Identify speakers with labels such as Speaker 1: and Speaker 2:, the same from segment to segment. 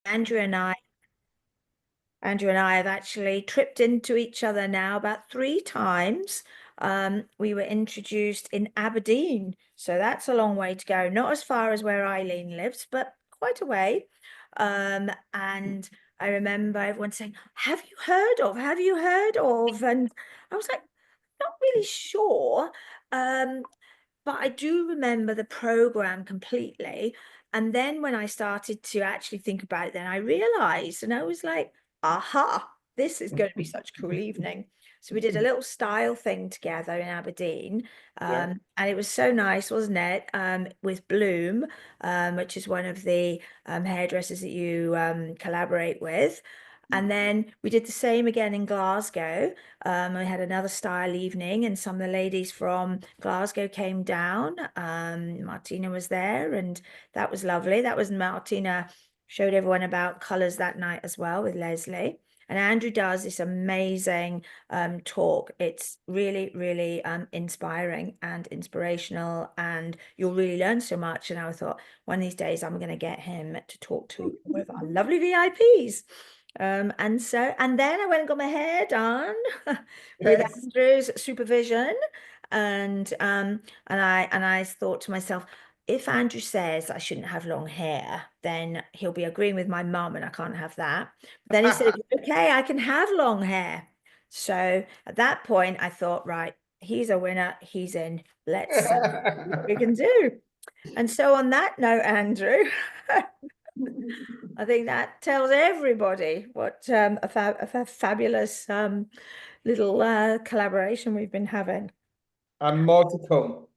Speaker 1: Andrew and I, Andrew and I have actually tripped into each other now about 3 times. We were introduced in Aberdeen, so that's a long way to go. Not as far as where Eileen lives, but quite a way. And I remember everyone saying, "Have you heard of? Have you heard of?" And I was like, "Not really sure." Um, but I do remember the program completely. And then when I started to actually think about it, then I realized, and I was like, aha, this is going to be such a cool evening. So we did a little style thing together in Aberdeen.
Speaker 2: Yeah.
Speaker 1: And it was so nice, wasn't it? With Bloom, which is one of the hairdressers that you collaborate with. And then we did the same again in Glasgow. We had another style evening, and some of the ladies from Glasgow came down. Martina was there, and that was lovely. That was Martina showed everyone about colors that night as well with Leslie. And Andrew does this amazing talk. It's really, really inspiring and inspirational, and you'll really learn so much. And I thought one of these days I'm going to get him to talk to one of our lovely VIPs. And then I went and got my hair done with
Speaker 2: Yes.
Speaker 1: Andrew's supervision, and I thought to myself, if Andrew says I shouldn't have long hair, then he'll be agreeing with my mum, and I can't have that. But then he said, okay, I can have long hair. So at that point, I thought, right, he's a winner, he's in. Let's see what we can do. And so on that note, Andrew. I think that tells everybody what a fabulous little collaboration we've been having.
Speaker 2: And more to come.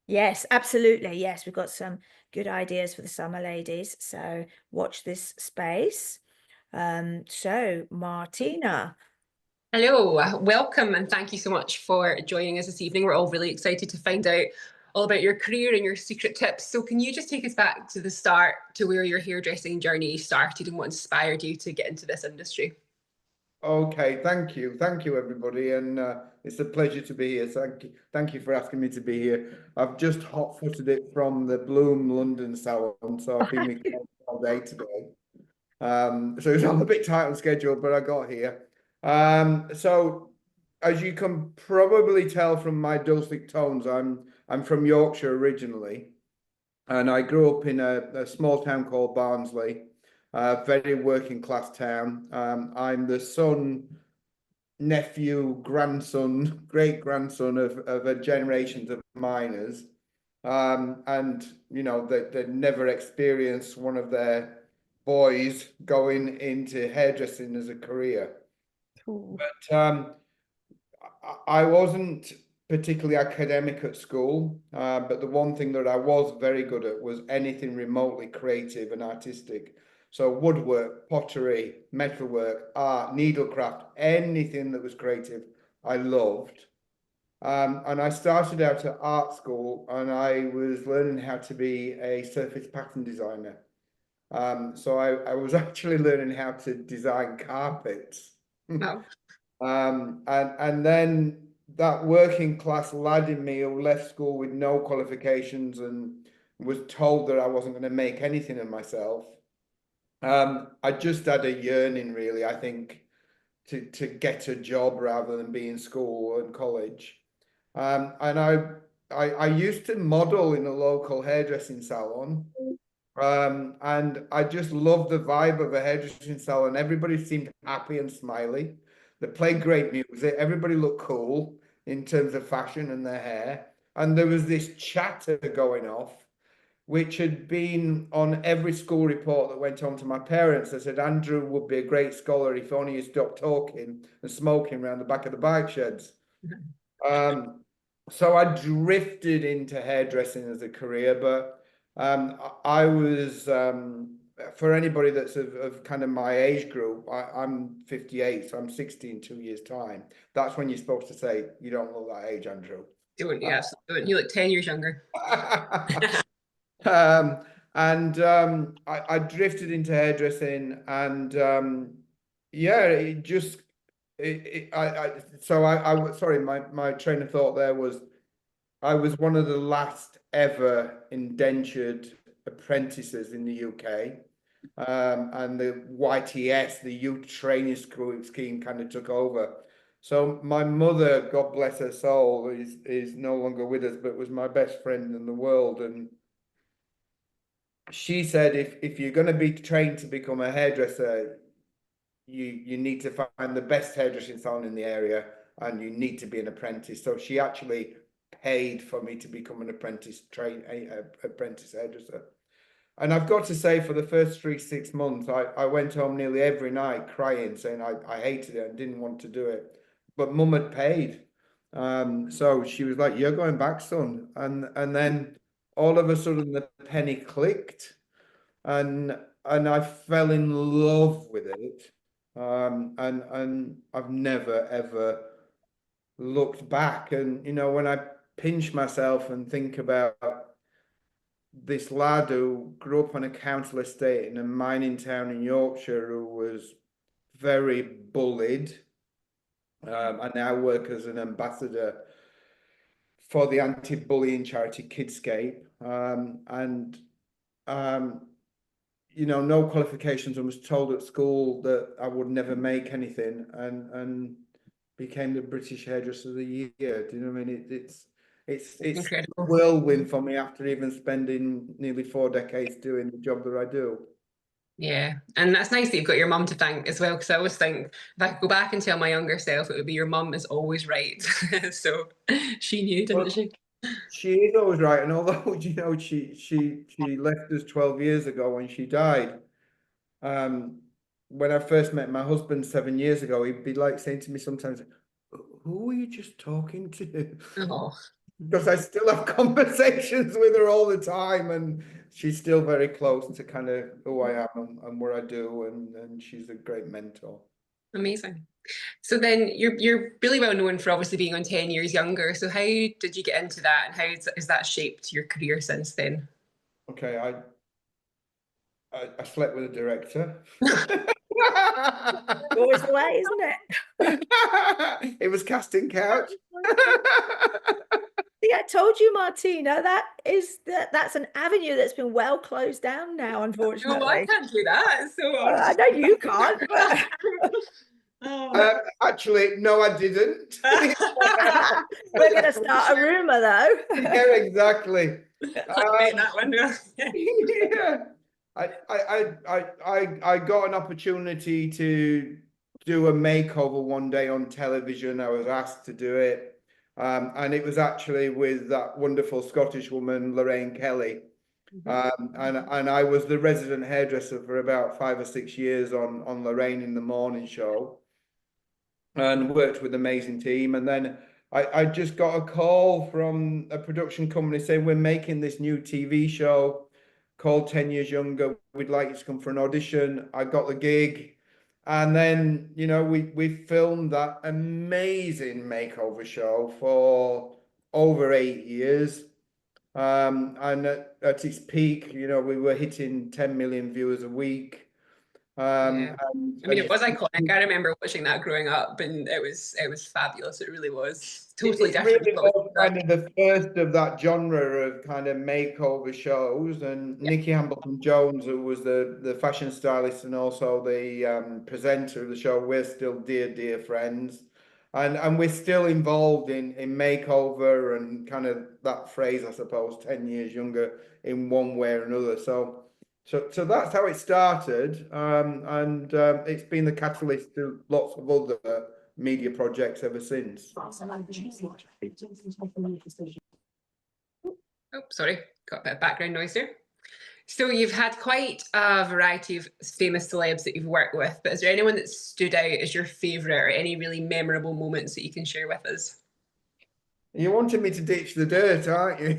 Speaker 1: Yes, absolutely. Yes, we've got some good ideas for the summer ladies. So watch this space. So Martina.
Speaker 3: Hello, welcome, and thank you so much for joining us this evening. We're all really excited to find out all about your career and your secret tips. So, can you just take us back to the start, to where your hairdressing journey started and what inspired you to get into this industry?
Speaker 2: Okay, thank you, everybody, and it's a pleasure to be here. Thank you for asking me to be here. I've just hot-footed it from the Bloom London salon, so I've been with clients all day today. So it's all a bit tight on schedule, but I got here. So as you can probably tell from my dulcet tones, I'm from Yorkshire originally, and I grew up in a small town called Barnsley, a very working class town. I'm the son, nephew, grandson, great grandson of a generation of miners. And you know, they never experienced one of their boys going into hairdressing as a career.
Speaker 1: Ooh.
Speaker 2: But I wasn't particularly academic at school, but the one thing that I was very good at was anything remotely creative and artistic. So woodwork, pottery, metalwork, art, needlecraft, anything that was creative, I loved. And I started out at art school and I was learning how to be a surface pattern designer. So I was actually learning how to design carpets.
Speaker 3: Oh,
Speaker 2: And then that working class lad in me who left school with no qualifications and was told that I wasn't going to make anything of myself. I just had a yearning, really, I think, to get a job rather than be in school and college. And I used to model in a local hairdressing salon. And I just loved the vibe of a hairdressing salon. Everybody seemed happy and smiley. They played great music. Everybody looked cool in terms of fashion and their hair. And there was this chatter going off, which had been on every school report that went on to my parents. They said Andrew would be a great scholar if only he stopped talking and smoking around the back of the bike sheds. Um, so I drifted into hairdressing as a career, but I was for anybody that's of kind of my age group. I'm 58, so I'm 60 in 2 years' time. That's when you're supposed to say you don't look that age, Andrew.
Speaker 3: don't you? Absolutely don't. You look 10 years younger.
Speaker 2: um, and I drifted into hairdressing, and yeah, it just sorry, my train of thought there was I was one of the last ever indentured apprentices in the UK. and the YTS, the youth training scheme, kind of took over. So my mother, God bless her soul, is no longer with us, but was my best friend in the world. And she said, if you're going to be trained to become a hairdresser, you need to find the best hairdressing salon in the area, and you need to be an apprentice. So she actually paid for me to become an apprentice hairdresser. And I've got to say, for the first 6 months, I went home nearly every night crying, saying I hated it and didn't want to do it. But Mum had paid. So she was like, "You're going back, son." And then all of a sudden the penny clicked, and I fell in love with it. And I've never ever looked back. And you know, when I pinch myself and think about this lad who grew up on a council estate in a mining town in Yorkshire, who was very bullied. I now work as an ambassador for the anti-bullying charity Kidscape, and you know, no qualifications, and was told at school that I would never make anything, and became the British Hairdresser of the Year. Do you know what I mean? It's
Speaker 3: Incredible.
Speaker 2: a whirlwind for me after even spending nearly 4 decades doing the job that I do.
Speaker 3: Yeah, and that's nice that you've got your mum to thank as well, because I always think if I could go back and tell my younger self, it would be your mum is always right. So she knew, didn't she?
Speaker 2: She is always right, and although you know she left us 12 years ago when she died, when I first met my husband 7 years ago, he'd be like saying to me sometimes, "Who are you just talking to?"
Speaker 3: Oh,
Speaker 2: Because I still have conversations with her all the time, and she's still very close to kind of who I am and what I do, and she's a great mentor.
Speaker 3: amazing. So then you're really well known for obviously being on 10 years younger. So how did you get into that, and how has that shaped your career since then?
Speaker 2: Okay, I slept with a director.
Speaker 1: Always the way, isn't it?
Speaker 2: It was casting couch.
Speaker 1: See, I told you, Martina, that's an avenue that's been well closed down now,
Speaker 3: No, I
Speaker 1: unfortunately.
Speaker 3: can't do that. So
Speaker 1: I know you can't, but
Speaker 3: oh.
Speaker 2: Actually, no, I didn't.
Speaker 1: we're going to start a rumor, though.
Speaker 2: Yeah, exactly.
Speaker 3: Clickbait that one.
Speaker 2: Yeah. I got an opportunity to do a makeover one day on television. I was asked to do it. And it was actually with that wonderful Scottish woman, Lorraine Kelly. And I was the resident hairdresser for about 5 or 6 years on Lorraine in the morning show, and worked with an amazing team. And then I just got a call from a production company saying, "We're making this new TV show called 10 Years Younger. We'd like you to come for an audition." I got the gig. And then, you know, we filmed that amazing makeover show for over 8 years. And at its peak, you know, we were hitting 10 million viewers a week.
Speaker 3: Yeah. I mean, it was iconic.
Speaker 2: And
Speaker 3: I remember watching that growing up, and it was fabulous. It really was totally
Speaker 2: it
Speaker 3: different
Speaker 2: really
Speaker 3: to what
Speaker 2: was kind of the first of that genre of kind of makeover shows. And
Speaker 3: yeah.
Speaker 2: Nikki Hambleton-Jones, who was the fashion stylist and also the presenter of the show, we're still dear friends. And we're still involved in makeover and kind of that phrase, I suppose, 10 years younger in one way or another. So that's how it started. And it's been the catalyst to lots of other media projects ever since.
Speaker 3: Oh, sorry, got a bit of background noise there. So you've had quite a variety of famous celebs that you've worked with, but is there anyone that stood out as your favourite, or any really memorable moments that you can share with us?
Speaker 2: You wanted me to ditch the dirt, aren't you?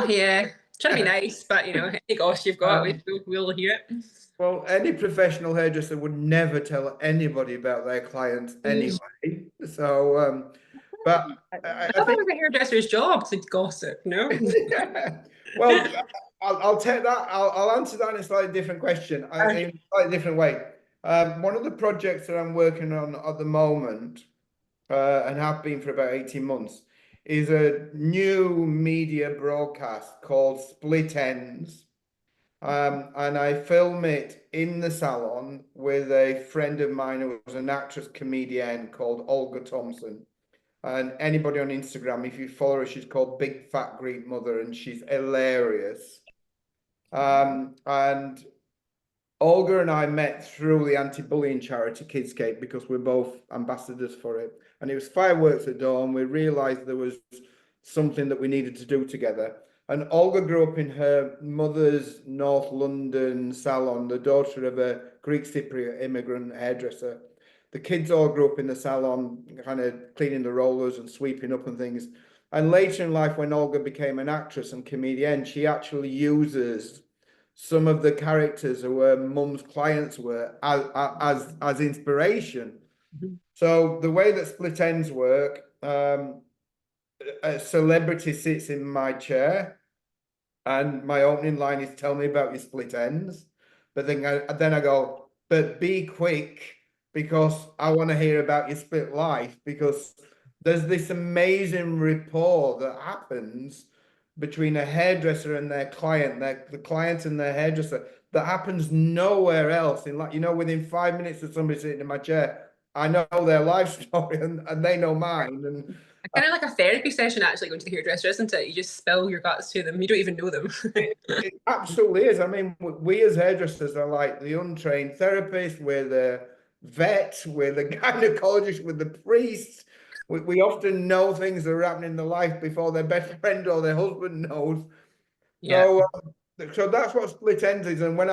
Speaker 3: Yeah. Trying to be nice, but you know, any gosh you've got, we'll hear it.
Speaker 2: Well, any professional hairdresser would never tell anybody about their clients anyway. So, but
Speaker 3: I
Speaker 2: I
Speaker 3: thought
Speaker 2: think
Speaker 3: it was a hairdresser's job to gossip, no?
Speaker 2: well, I'll take that. I'll answer that in a slightly different question, in a slightly different way. One of the projects that I'm working on at the moment, and have been for about 18 months, is a new media broadcast called Split Ends. And I film it in the salon with a friend of mine who was an actress comedian called Olga Thompson. And anybody on Instagram, if you follow her, she's called Big Fat Greek Mother, and she's hilarious. And Olga and I met through the anti-bullying charity Kidscape because we're both ambassadors for it. And it was fireworks at dawn. We realized there was something that we needed to do together. And Olga grew up in her mother's North London salon, the daughter of a Greek Cypriot immigrant hairdresser. The kids all grew up in the salon, kind of cleaning the rollers and sweeping up and things. And later in life, when Olga became an actress and comedian, she actually uses some of the characters who her mum's clients were as inspiration.
Speaker 3: Mhm.
Speaker 2: So the way that split ends work, a celebrity sits in my chair, and my opening line is "Tell me about your split ends," but then I go, "But be quick because I want to hear about your split life," because there's this amazing rapport that happens between a hairdresser and their client, the client and their hairdresser, that happens nowhere else. In, like, within 5 minutes of somebody sitting in my chair, I know their life story and they know mine. And
Speaker 3: Kind of like a therapy session, actually, going to the hairdresser, isn't it? You just spill your guts to them. You don't even know them.
Speaker 2: it absolutely is. I mean, we as hairdressers are like the untrained therapist, we're the vet, we're the gynecologist, we're the priest. We often know things that are happening in their life before their best friend or their husband knows.
Speaker 3: Yeah.
Speaker 2: So that's what split ends is. And when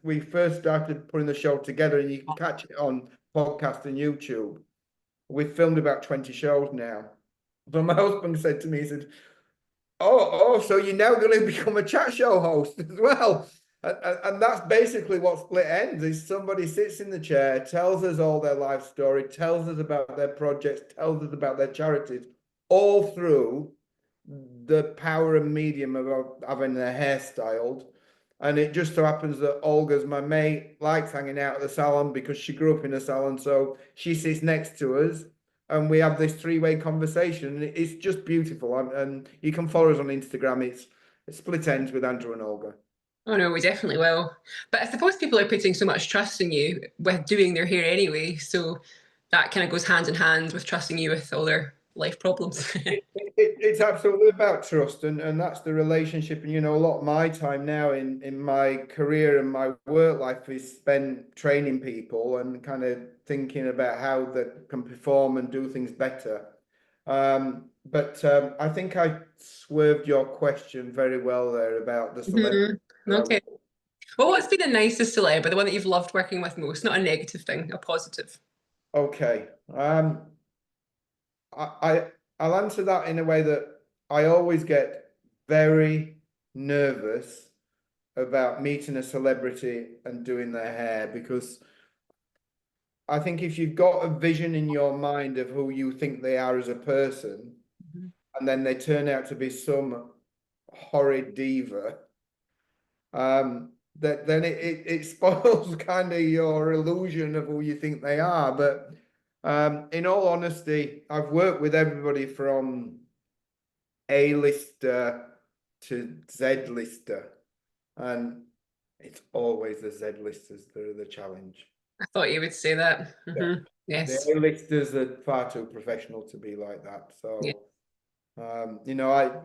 Speaker 2: we first started putting the show together, and you can catch it on podcast and YouTube, we've filmed about 20 shows now. But my husband said to me, he said, "Oh, so you're now going to become a chat show host as well." And that's basically what split ends is. Somebody sits in the chair, tells us all their life story, tells us about their projects, tells us about their charities, all through the power and medium of having their hair styled. And it just so happens that Olga's my mate, likes hanging out at the salon because she grew up in a salon, so she sits next to us and we have this three-way conversation, and it's just beautiful. And you can follow us on Instagram. It's Split Ends with Andrew and Olga.
Speaker 3: Oh no, we definitely will. But I suppose people are putting so much trust in you with doing their hair anyway, so that kind of goes hand in hand with trusting you with all their life problems.
Speaker 2: It's absolutely about trust, and that's the relationship. And a lot of my time now in my career and my work life is spent training people and kind of thinking about how they can perform and do things better. But I think I swerved your question very well there about the celebrity.
Speaker 3: Okay. Well, what's been the nicest celeb, or the one that you've loved working with most? Not a negative thing, a positive.
Speaker 2: Okay. I'll answer that in a way that I always get very nervous about meeting a celebrity and doing their hair, because I think if you've got a vision in your mind of who you think they are as a person, and then they turn out to be some horrid diva, then it spoils kind of your illusion of who you think they are. But in all honesty, I've worked with everybody from A-lister to Z-lister, and it's always the Z-listers that are the challenge.
Speaker 3: I thought you would say that.
Speaker 2: Yeah.
Speaker 3: Yes.
Speaker 2: The A-listers are far too professional to be like that. So,
Speaker 3: Yeah.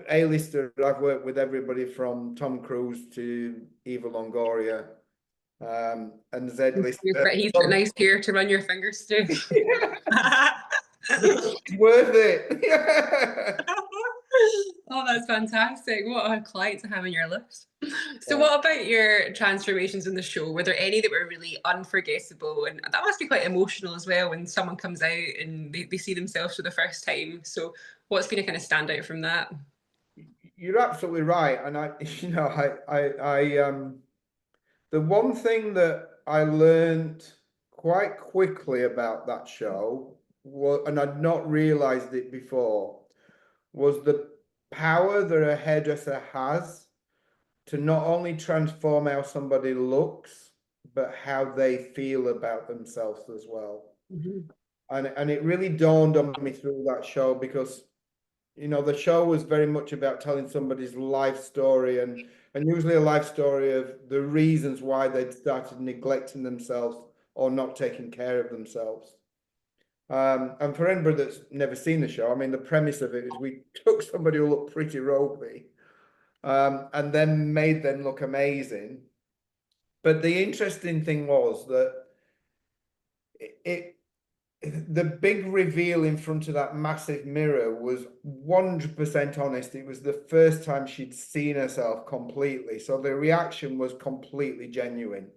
Speaker 2: A-lister, I've worked with everybody from Tom Cruise to Eva Longoria, and Z-lister.
Speaker 3: He's got nice hair to run your fingers through.
Speaker 2: Worth it.
Speaker 3: Oh, that's fantastic. What a client to have in your list. So what about your transformations in the show? Were there any that were really unforgettable? And that must be quite emotional as well when someone comes out and they see themselves for the first time. So what's been a kind of standout from that?
Speaker 2: You're absolutely right. And the one thing that I learned quite quickly about that show was, and I'd not realized it before, was the power that a hairdresser has to not only transform how somebody looks, but how they feel about themselves as well. And it really dawned on me through that show, because the show was very much about telling somebody's life story and and usually a life story of the reasons why they'd started neglecting themselves or not taking care of themselves. And for anybody that's never seen the show, I mean, the premise of it is we took somebody who looked pretty ropey, and then made them look amazing. But the interesting thing was that the big reveal in front of that massive mirror was 100% honest. It was the first time she'd seen herself completely. So the reaction was completely genuine.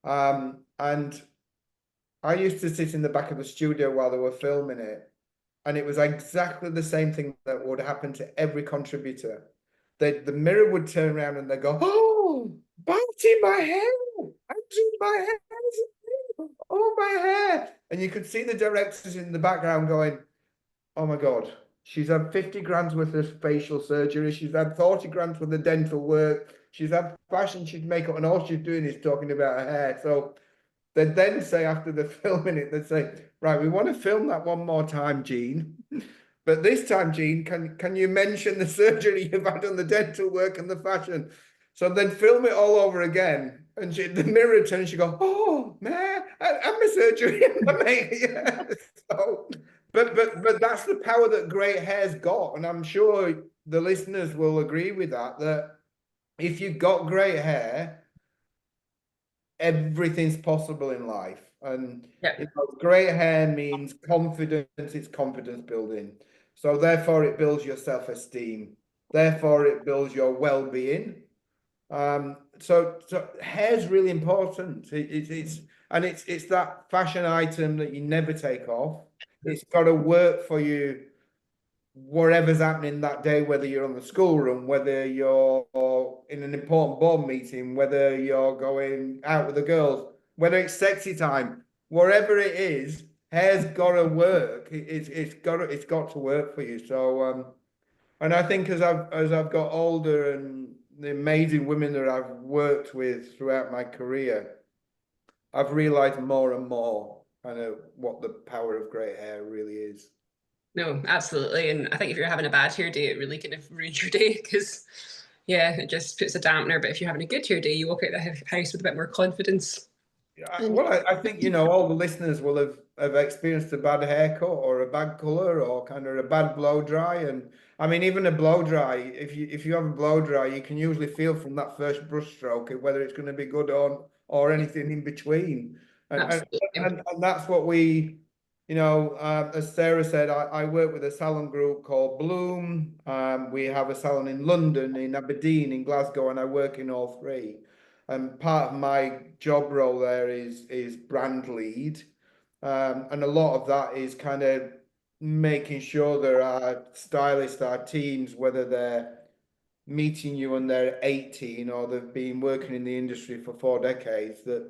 Speaker 2: And I used to sit in the back of the studio while they were filming it, and it was exactly the same thing that would happen to every contributor. The mirror would turn around and they'd go, "Oh, Barty, my hair! Andrew, my hair! Oh, my hair!" And you could see the directors in the background going, "Oh my God, she's had 50 grand's worth of facial surgery. She's had 40 grand's worth of dental work. She's had fashion, she's makeup, and all she's doing is talking about her hair." So they'd then say, after the filming it, they'd say, "Right, we want to film that one more time, Jean. But this time, Jean, can you mention the surgery you've had on the dental work and the fashion?" So they'd film it all over again. And the mirror turned and she'd go, "Oh, man, and my surgery and my makeup." Yeah. So, but that's the power that great hair's got. And I'm sure the listeners will agree with that if you've got great hair, everything's possible in life. And great hair means confidence, it's confidence building. So therefore it builds your self-esteem. Therefore it builds your well-being. So hair's really important. It's that fashion item that you never take off. It's got to work for you whatever's happening that day, whether you're on the schoolroom, whether you're in an important board meeting, whether you're going out with the girls, whether it's sexy time, wherever it is, hair's got to work. It's got to work for you. So and I think as I've got older, and the amazing women that I've worked with throughout my career, I've realized more and more kind of what the power of great hair really is.
Speaker 3: No, absolutely. And I think if you're having a bad hair day, it really kind of ruins your day, because, yeah, it just puts a dampener. But if you're having a good hair day, you walk out the house with a bit more confidence.
Speaker 2: Well, I think, all the listeners will have experienced a bad haircut or a bad color or kind of a bad blow dry. And I mean, even a blow dry, if you have a blow dry, you can usually feel from that first brush stroke whether it's going to be good on or anything in between. And that's what we, as Sarah said, I work with a salon group called Bloom. We have a salon in London, in Aberdeen, in Glasgow, and I work in all three. And part of my job role there is brand lead. And a lot of that is kind of making sure that our stylists, our teams, whether they're meeting you when they're 18 or they've been working in the industry for 4 decades, that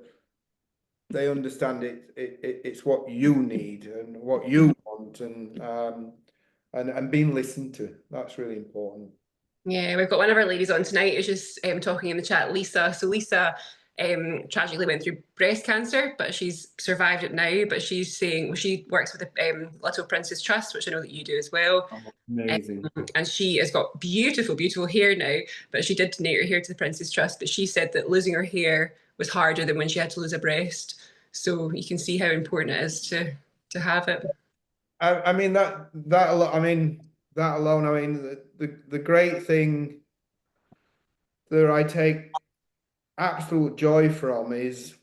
Speaker 2: they understand it's what you need and what you want, and being listened to. That's really important.
Speaker 3: Yeah, we've got one of our ladies on tonight who's just talking in the chat, Lisa. So Lisa tragically went through breast cancer, but she's survived it now. But she's saying, well, she works with the Little Princess Trust, which I know that you do as well.
Speaker 2: Oh, amazing.
Speaker 3: And she has got beautiful, beautiful hair now, but she did donate her hair to the Princess Trust. But she said that losing her hair was harder than when she had to lose a breast. So you can see how important it is to have it.
Speaker 2: I mean that alone. I mean the great thing that I take absolute joy from is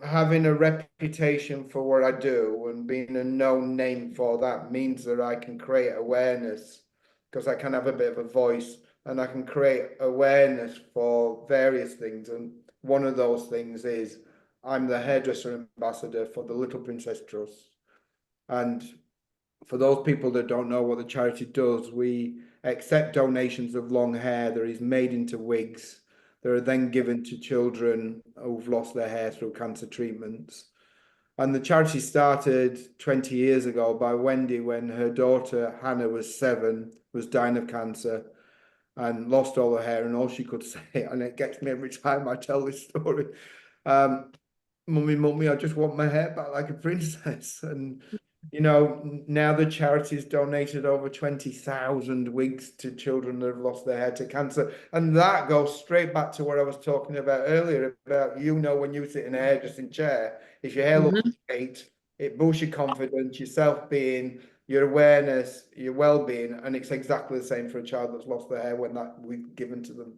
Speaker 2: having a reputation for what I do, and being a known name for that means that I can create awareness, because I can have a bit of a voice and I can create awareness for various things. And one of those things is I'm the hairdresser ambassador for the Little Princess Trust. And for those people that don't know what the charity does, we accept donations of long hair that is made into wigs that are then given to children who've lost their hair through cancer treatments. And the charity started 20 years ago by Wendy, when her daughter Hannah was 7, was dying of cancer and lost all her hair, and all she could say, and it gets me every time I tell this story, "Mummy, I just want my hair back like a princess." And You know, now the charity's donated over 20,000 wigs to children that have lost their hair to cancer. And that goes straight back to what I was talking about earlier about, you know, when you sit in a hairdressing chair, if your hair looks great, it boosts your confidence, your self-being, your awareness, your well-being. And it's exactly the same for a child that's lost their hair when that wig's given to them.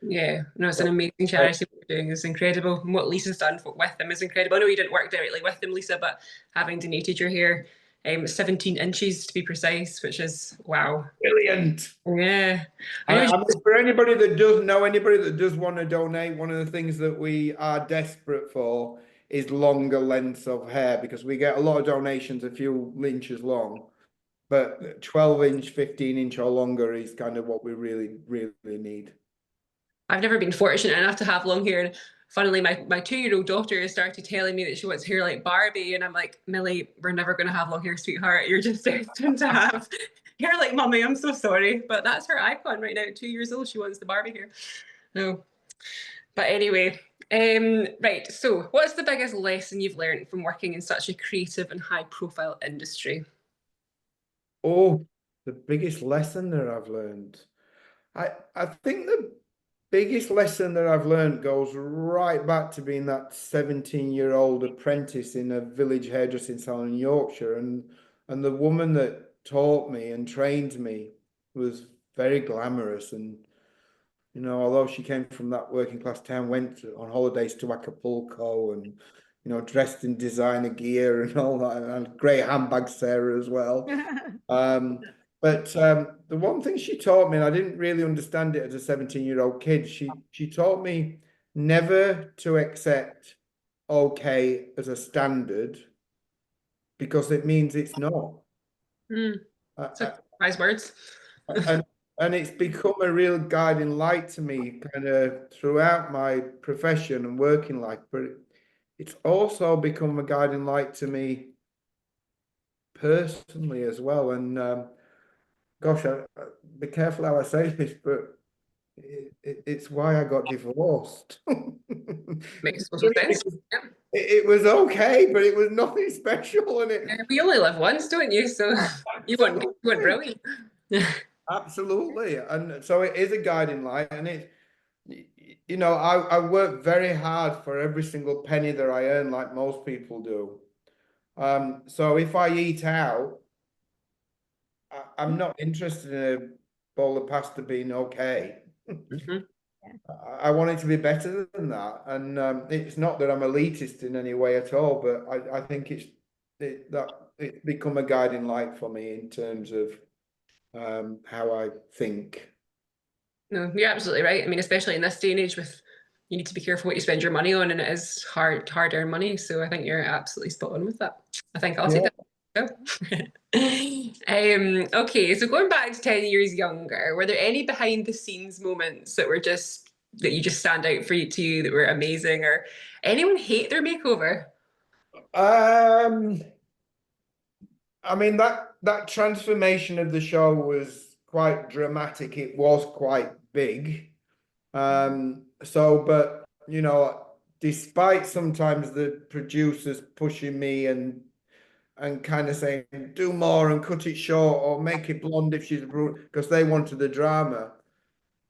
Speaker 3: Yeah, no, it's an
Speaker 2: So,
Speaker 3: amazing charity. What you're doing is incredible. And what Lisa's done with them is incredible. I know you didn't work directly with them, Lisa, but having donated your hair, 17 inches to be precise, which is wow.
Speaker 2: brilliant.
Speaker 3: Yeah. I know.
Speaker 2: I mean, for anybody that does know anybody that does want to donate, one of the things that we are desperate for is longer lengths of hair, because we get a lot of donations a few inches long, but 12-inch, 15-inch or longer is kind of what we really, really need.
Speaker 3: I've never been fortunate enough to have long hair. And funnily, my 2-year-old daughter has started telling me that she wants hair like Barbie. And I'm like, Millie, we're never going to have long hair, sweetheart. You're just destined to have hair like mummy. I'm so sorry. But that's her icon right now. At 2 years old, she wants the Barbie hair. No. But anyway, right. So what's the biggest lesson you've learned from working in such a creative and high profile industry?
Speaker 2: Oh, the biggest lesson that I've learned. I think the biggest lesson that I've learned goes right back to being that 17-year-old apprentice in a village hairdressing salon in Yorkshire. And the woman that taught me and trained me was very glamorous. And, you know, although she came from that working class town, went on holidays to Acapulco and, you know, dressed in designer gear and all that, and great handbag, Sarah, as well. But the one thing she taught me, and I didn't really understand it as a 17-year-old kid, she taught me never to accept okay as a standard, because it means it's not.
Speaker 3: Mm,
Speaker 2: Uh,
Speaker 3: so wise words.
Speaker 2: and and it's become a real guiding light to me kind of throughout my profession and working life, but it's also become a guiding light to me personally as well. And gosh, be careful how I say this, but it's why I got divorced.
Speaker 3: Makes total sense. Yeah.
Speaker 2: It was okay, but it was nothing special, and it
Speaker 3: We only live once, don't you? So you want brilliant.
Speaker 2: absolutely, and so it is a guiding light, and it, you know, I work very hard for every single penny that I earn, like most people do. So if I eat out, I'm not interested in a bowl of pasta being okay.
Speaker 3: Mhm.
Speaker 2: I want it to be better than that, and it's not that I'm elitist in any way at all, but I think it's become a guiding light for me in terms of how I think.
Speaker 3: No, you're absolutely right. I mean, especially in this day and age, with you need to be careful what you spend your money on, and it is hard-earned money. So I think you're absolutely spot on with that. I think I'll take
Speaker 2: Yeah.
Speaker 3: that. Okay, so going back to 10 years younger, were there any behind the scenes moments that you just stand out for you to you that were amazing, or anyone hate their makeover?
Speaker 2: Um, I mean that transformation of the show was quite dramatic. It was quite big. But you know, despite sometimes the producers pushing me and kind of saying do more and cut it short or make it blonde if she's because they wanted the drama.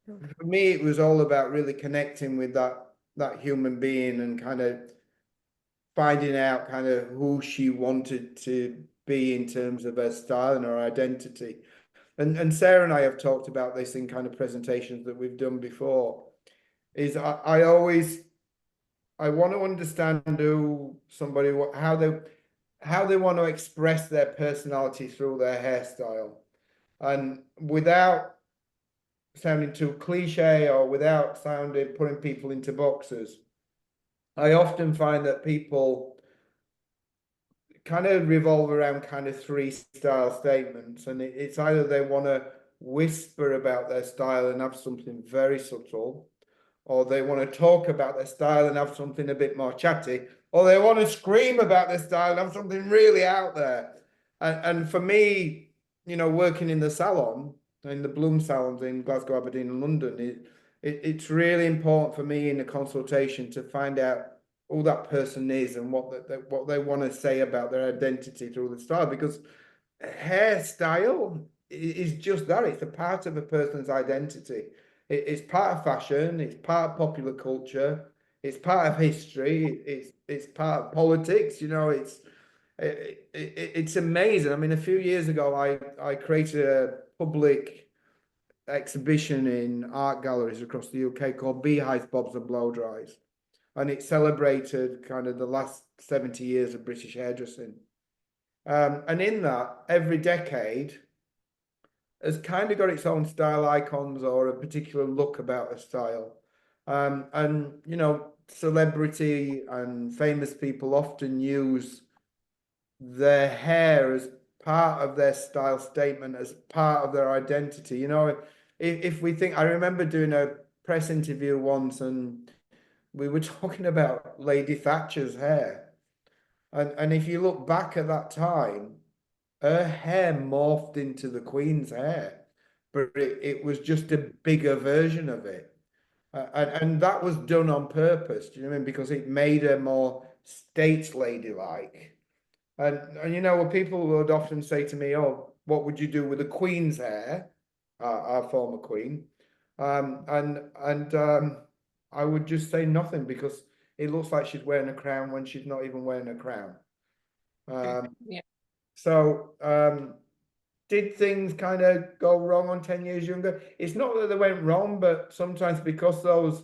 Speaker 2: For me, it was all about really connecting with that human being and kind of finding out kind of who she wanted to be in terms of her style and her identity. And Sarah and I have talked about this in kind of presentations that we've done before. Is I always I want to understand who somebody how they want to express their personality through their hairstyle, and without sounding too cliche or without sounding putting people into boxes. I often find that people kind of revolve around kind of three style statements, and it's either they want to whisper about their style and have something very subtle, or they want to talk about their style and have something a bit more chatty, or they want to scream about their style and have something really out there. And for me, you know, working in the salon, in the Bloom salons in Glasgow, Aberdeen, and London, it's really important for me in a consultation to find out who that person is and what they want to say about their identity through the style, because hairstyle is just that. It's a part of a person's identity. It's part of fashion, it's part of popular culture, it's part of history, it's part of politics, you know. It's amazing. I mean, a few years ago I created a public exhibition in art galleries across the UK called Beehives, Bobs and Blow Dries, and it celebrated kind of the last 70 years of British hairdressing. And in that, every decade has kind of got its own style icons or a particular look about a style. And, you know, celebrity and famous people often use their hair as part of their style statement, as part of their identity. You know, if we think, I remember doing a press interview once and we were talking about Lady Thatcher's hair. And if you look back at that time, her hair morphed into the Queen's hair, but it was just a bigger version of it. And that was done on purpose, do you know what I mean? Because it made her more states lady-like. And you know, people would often say to me, oh, what would you do with the Queen's hair, our former Queen? And I would just say nothing, because it looks like she's wearing a crown when she's not even wearing a crown.
Speaker 3: Yeah.
Speaker 2: So did things kind of go wrong on 10 Years Younger? It's not that they went wrong, but sometimes because those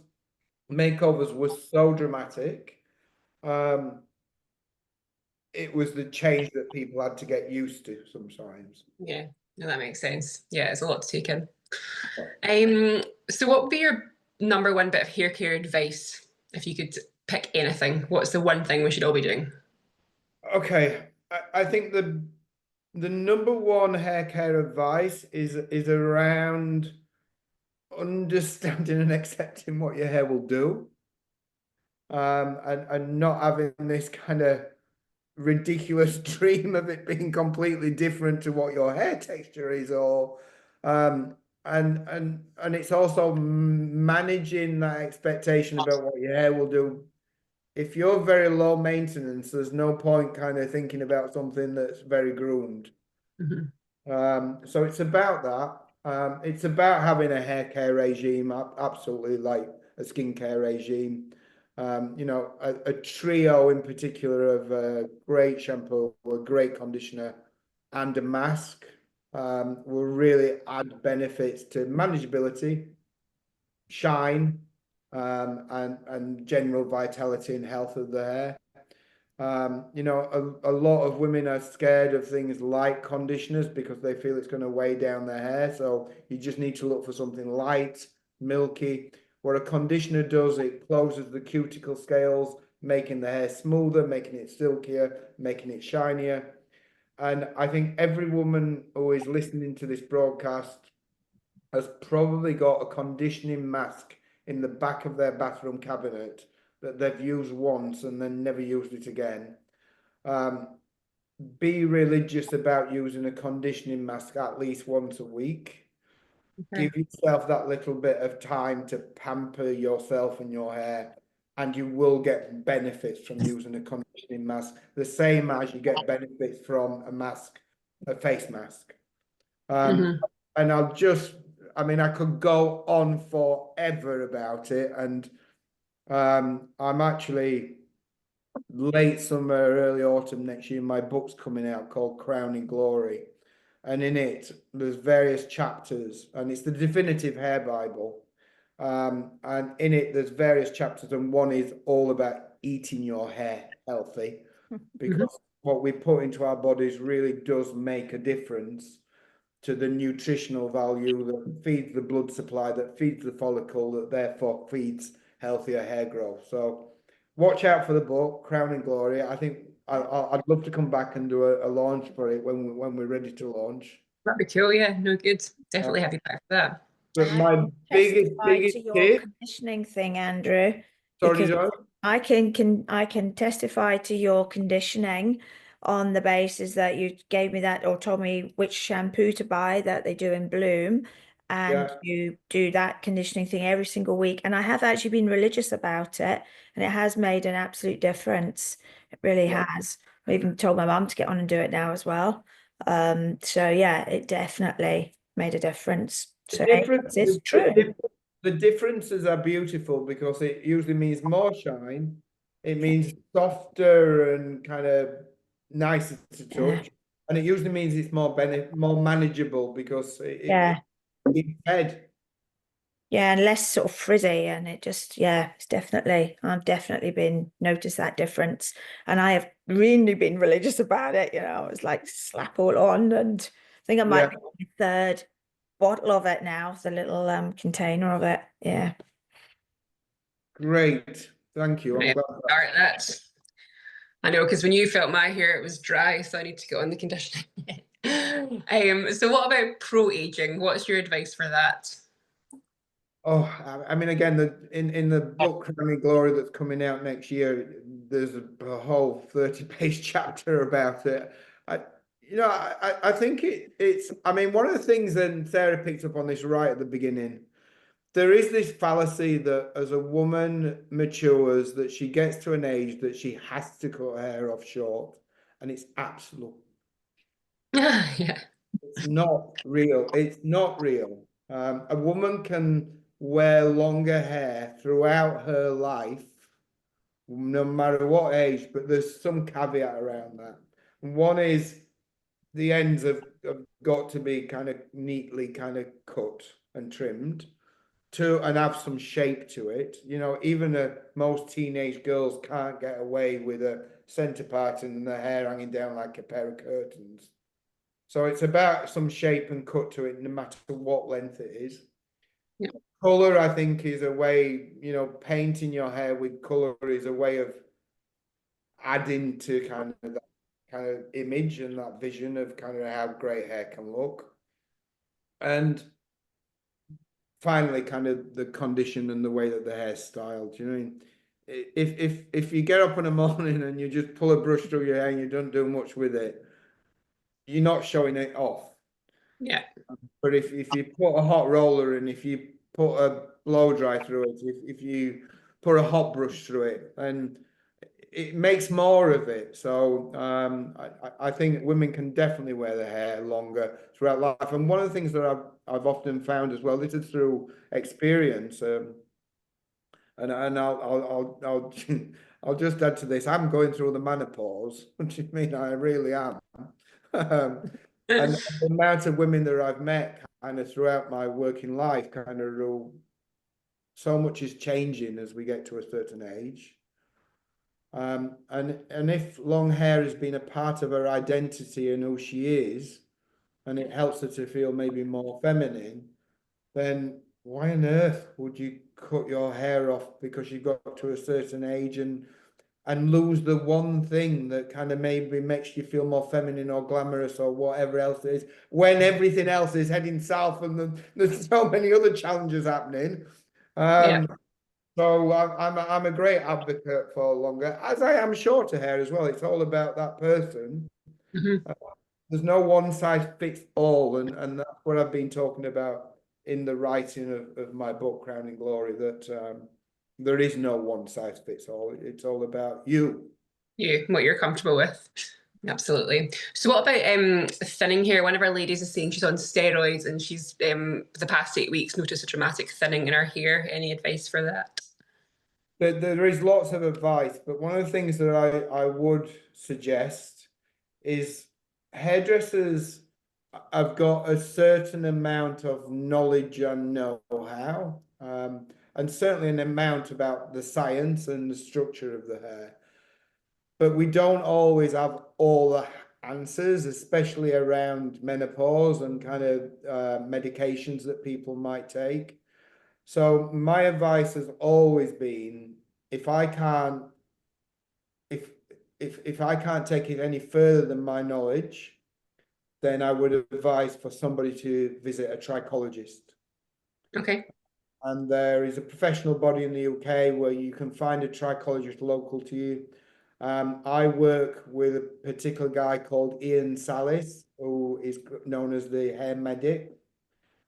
Speaker 2: makeovers were so dramatic, it was the change that people had to get used to sometimes.
Speaker 3: Yeah, no, that makes sense. Yeah, it's a lot to take in.
Speaker 2: Yeah.
Speaker 3: So what would be your number one bit of hair care advice if you could pick anything? What's the one thing we should all be doing?
Speaker 2: Okay, I think the number one hair care advice is around understanding and accepting what your hair will do, and not having this kind of ridiculous dream of it being completely different to what your hair texture is, or and it's also managing that expectation about what your hair will do. If you're very low maintenance, there's no point kind of thinking about something that's very groomed. So it's about that. It's about having a hair care regime, absolutely like a skincare regime. You know, a trio in particular of a great shampoo, a great conditioner, and a mask will really add benefits to manageability, shine, and general vitality and health of the hair. You know, a lot of women are scared of things like conditioners because they feel it's going to weigh down their hair. So you just need to look for something light, milky. What a conditioner does, it closes the cuticle scales, making the hair smoother, making it silkier, making it shinier. And I think every woman who is listening to this broadcast has probably got a conditioning mask in the back of their bathroom cabinet that they've used once and then never used it again. Be religious about using a conditioning mask at least once a week.
Speaker 3: Okay.
Speaker 2: Give yourself that little bit of time to pamper yourself and your hair, and you will get benefits from using a conditioning mask, the same as you get benefits from a mask, a face mask. And I mean, I could go on forever about it. And I'm actually late summer, early autumn next year, my book's coming out called Crowning Glory. And in it, there's various chapters, and it's the definitive hair Bible. And in it, there's various chapters, and one is all about eating your hair healthy, because what we put into our bodies really does make a difference to the nutritional value that feeds the blood supply, that feeds the follicle, that therefore feeds healthier hair growth. So watch out for the book, Crowning Glory. I think I'd love to come back and do a launch for it when we're ready to launch.
Speaker 3: That'd be cool, yeah. No, good. Definitely have you back for that.
Speaker 2: But
Speaker 1: And I
Speaker 2: my
Speaker 1: can
Speaker 2: biggest
Speaker 1: testify to your
Speaker 2: tip,
Speaker 1: conditioning thing, Andrew,
Speaker 2: sorry,
Speaker 1: because
Speaker 2: Joe.
Speaker 1: I can testify to your conditioning on the basis that you gave me that or told me which shampoo to buy that they do in Bloom. and
Speaker 2: Yeah.
Speaker 1: you do that conditioning thing every single week. And I have actually been religious about it, and it has made an absolute difference. It really
Speaker 2: Yeah.
Speaker 1: has. I even told my mum to get on and do it now as well. So yeah, it definitely made a difference.
Speaker 2: The
Speaker 1: So
Speaker 2: difference,
Speaker 1: it's true.
Speaker 2: the differences are beautiful because it usually means more shine. It means softer and kind of nicer to
Speaker 1: Yeah.
Speaker 2: touch. And it usually means it's more manageable because
Speaker 1: Yeah.
Speaker 2: it's head.
Speaker 1: Yeah, and less sort of frizzy, and it just, yeah, it's definitely, I've definitely been noticed that difference, and I have really been religious about it. I was like slap all on, and I think I might
Speaker 2: Yeah,
Speaker 1: be on my third bottle of it now, the little container of it. Yeah,
Speaker 2: great. Thank you. I'm
Speaker 3: Right,
Speaker 2: glad
Speaker 3: start that. I know, because when you felt my hair, it was dry, so I need to go on the conditioner. So what about pro-aging? What's your advice for that?
Speaker 2: Oh, I mean, again, in the book Crowning Glory that's coming out next year, there's a whole 30-page chapter about it. I think it's. I mean, one of the things, and Sarah picked up on this right at the beginning. There is this fallacy that as a woman matures, that she gets to an age that she has to cut her hair off short, and it's absolute.
Speaker 3: Yeah.
Speaker 2: It's not real. It's not real. A woman can wear longer hair throughout her life, no matter what age, but there's some caveat around that. And one is the ends have got to be kind of neatly kind of cut and trimmed to and have some shape to it. Even most teenage girls can't get away with a centre part and their hair hanging down like a pair of curtains. So it's about some shape and cut to it, no matter what length it is.
Speaker 3: Yeah.
Speaker 2: Color, I think, is a way, painting your hair with color is a way of adding to kind of that kind of image and that vision of kind of how great hair can look. And finally, kind of the condition and the way that the hair's styled. Do you know what I mean? If you get up in the morning and you just pull a brush through your hair and you don't do much with it, you're not showing it off.
Speaker 3: Yeah.
Speaker 2: But if you put a hot roller and if you put a blow dry through it, if you put a hot brush through it, and it makes more of it. So I think women can definitely wear their hair longer throughout life. And one of the things that I've often found as well, this is through experience, and I'll I'll just add to this. I'm going through the menopause, which I mean I really am. And the amount of women that I've met kind of throughout my working life, kind of so much is changing as we get to a certain age. And if long hair has been a part of her identity and who she is, and it helps her to feel maybe more feminine, then why on earth would you cut your hair off because you got to a certain age and lose the one thing that kind of maybe makes you feel more feminine or glamorous or whatever else it is, when everything else is heading south and there's so many other challenges happening.
Speaker 3: Yeah.
Speaker 2: So I'm a great advocate for longer, as I am shorter hair as well. It's all about that person.
Speaker 3: Mhm.
Speaker 2: There's no one size fits all, and that's what I've been talking about in the writing of my book, Crowning Glory, that there is no one size fits all. It's all about you.
Speaker 3: You, what you're comfortable with. Absolutely. So what about thinning hair? One of our ladies is saying she's on steroids and she's for the past 8 weeks noticed a dramatic thinning in her hair. Any advice for that?
Speaker 2: There is lots of advice, but one of the things that I would suggest is hairdressers have got a certain amount of knowledge and know-how, and certainly an amount about the science and the structure of the hair. But we don't always have all the answers, especially around menopause and kind of medications that people might take. So my advice has always been, if I can't if I can't take it any further than my knowledge, then I would advise for somebody to visit a trichologist.
Speaker 3: Okay.
Speaker 2: And there is a professional body in the UK where you can find a trichologist local to you. I work with a particular guy called Ian Salis, who is known as the hair medic.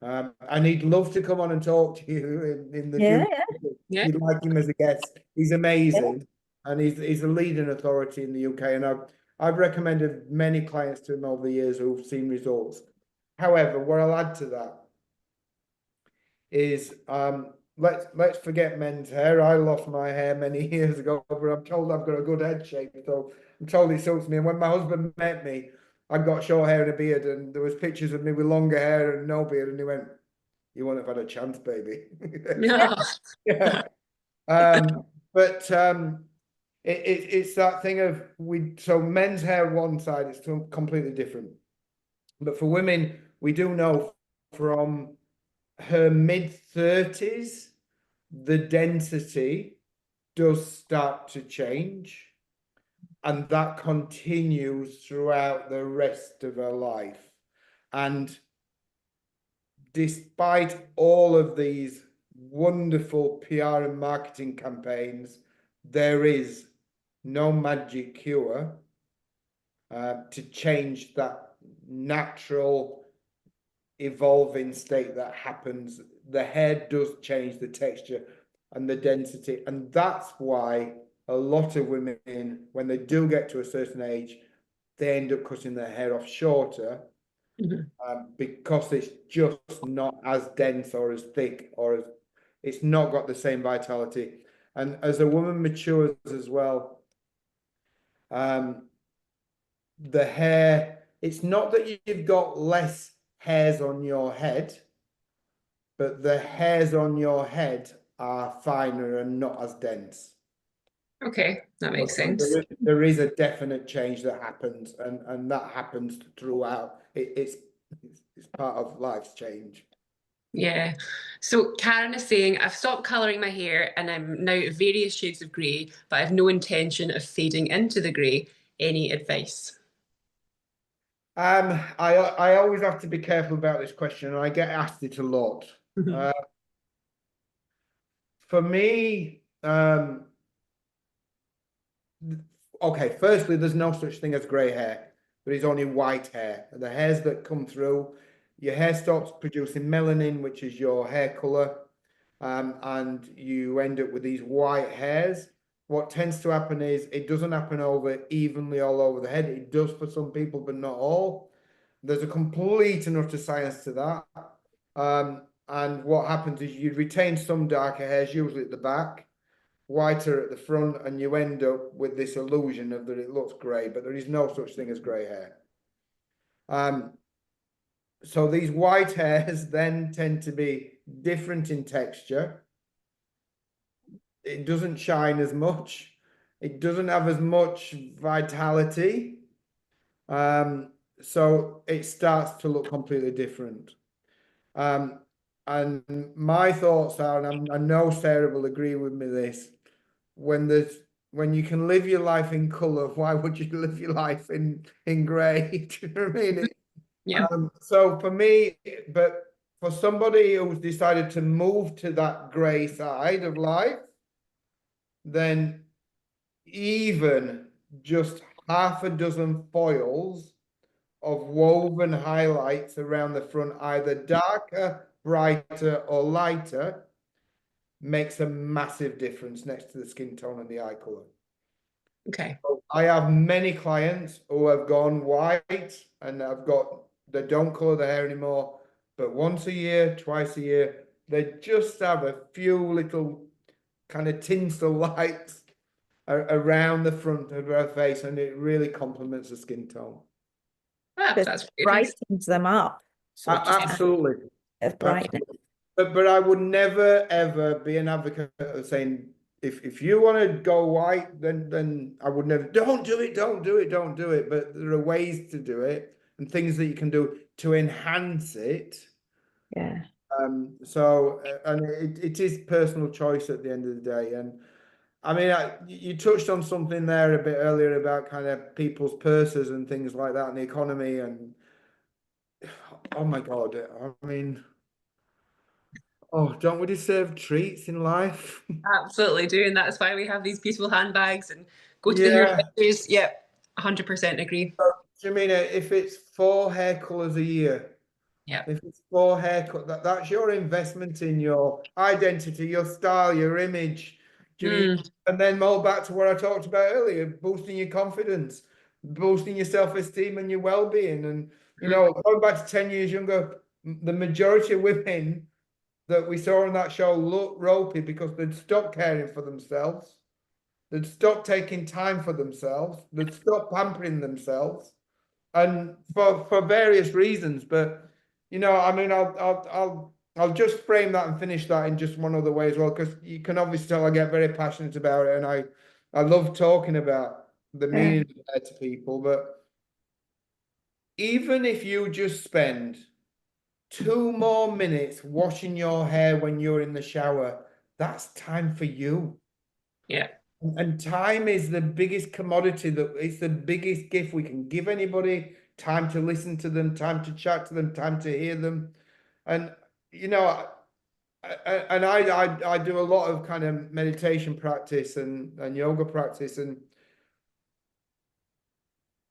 Speaker 2: And he'd love to come on and talk to you in the
Speaker 1: Yeah,
Speaker 2: future.
Speaker 3: Yeah.
Speaker 2: You'd like him as a guest. He's
Speaker 1: yeah.
Speaker 2: amazing, and he's a leading authority in the UK. And I've recommended many clients to him over the years who've seen results. However, what I'll add to that is let's forget men's hair. I lost my hair many years ago, but I'm told I've got a good head shape, so I'm told it suits me. And when my husband met me, I got short hair and a beard, and there was pictures of me with longer hair and no beard, and he went, "You wouldn't have had a chance, baby."
Speaker 3: No.
Speaker 2: Yeah. But it's that thing of so men's hair one side, it's completely different. But for women, we do know from her mid-30s, the density does start to change, and that continues throughout the rest of her life. And despite all of these wonderful PR and marketing campaigns, there is no magic cure to change that natural evolving state that happens. The hair does change the texture and the density, and that's why a lot of women, when they do get to a certain age, they end up cutting their hair off shorter. Because it's just not as dense or as thick, or as it's not got the same vitality. And as a woman matures as well, the hair, it's not that you've got less hairs on your head, but the hairs on your head are finer and not as dense.
Speaker 3: Okay, that makes sense.
Speaker 2: There is a definite change that happens, and that happens throughout. It's part of life's change.
Speaker 3: Yeah. So Karen is saying, I've stopped colouring my hair and I'm now various shades of grey, but I have no intention of fading into the grey. Any advice?
Speaker 2: I always have to be careful about this question, and I get asked it a lot. For me, okay, firstly, there's no such thing as grey hair. There is only white hair. The hairs that come through, your hair stops producing melanin, which is your hair color, and you end up with these white hairs. What tends to happen is it doesn't happen evenly all over the head. It does for some people, but not all. There's a complete and utter science to that. And what happens is you retain some darker hairs, usually at the back, whiter at the front, and you end up with this illusion of that it looks grey, but there is no such thing as grey hair. So these white hairs then tend to be different in texture. It doesn't shine as much. It doesn't have as much vitality. So it starts to look completely different. And my thoughts are, and I know Sarah will agree with me this, when you can live your life in colour, why would you live your life in grey? Do you know what I mean?
Speaker 3: Yeah.
Speaker 2: So for me, but for somebody who's decided to move to that grey side of life, then even just half a dozen foils of woven highlights around the front, either darker, brighter, or lighter, makes a massive difference next to the skin tone and the eye color.
Speaker 3: Okay.
Speaker 2: So I have many clients who have gone white and they don't color their hair anymore, but once a year, twice a year, they just have a few little kind of tinsel lights around the front of their face, and it really complements the skin tone.
Speaker 3: That's great.
Speaker 1: Brightens them up. So it just adds
Speaker 2: Absolutely.
Speaker 1: a bit of brightness.
Speaker 2: But I would never ever be an advocate of saying if you want to go white, then I would never, don't do it. But there are ways to do it and things that you can do to enhance it.
Speaker 1: Yeah.
Speaker 2: So and it is personal choice at the end of the day. And I mean, you touched on something there a bit earlier about kind of people's purses and things like that and the economy, and oh my God, I mean, oh, don't we deserve treats in life?
Speaker 3: Absolutely do. And that's why we have these beautiful handbags and go to the
Speaker 2: Yeah.
Speaker 3: hairdressers. Yep, 100% agree.
Speaker 2: Do you mean if it's 4 hair colors a year,
Speaker 3: Yeah.
Speaker 2: If it's for haircut, that's your investment in your identity, your style, your image. And then more back to what I talked about earlier, boosting your confidence, boosting your self-esteem and your well-being. And, you know, going back to 10 years younger, the majority of women that we saw on that show looked ropey because they'd stopped caring for themselves. They'd stopped taking time for themselves. They'd stopped pampering themselves. And for various reasons, but you know, I mean, I'll just frame that and finish that in just one other way as well, because you can obviously tell I get very passionate about it, and I love talking about the meaning of hair to people. But even if you just spend 2 more minutes washing your hair when you're in the shower, that's time for you.
Speaker 3: Yeah.
Speaker 2: And time is the biggest commodity, that it's the biggest gift we can give anybody. Time to listen to them, time to chat to them, time to hear them. And you know, I do a lot of kind of meditation practice and yoga practice, and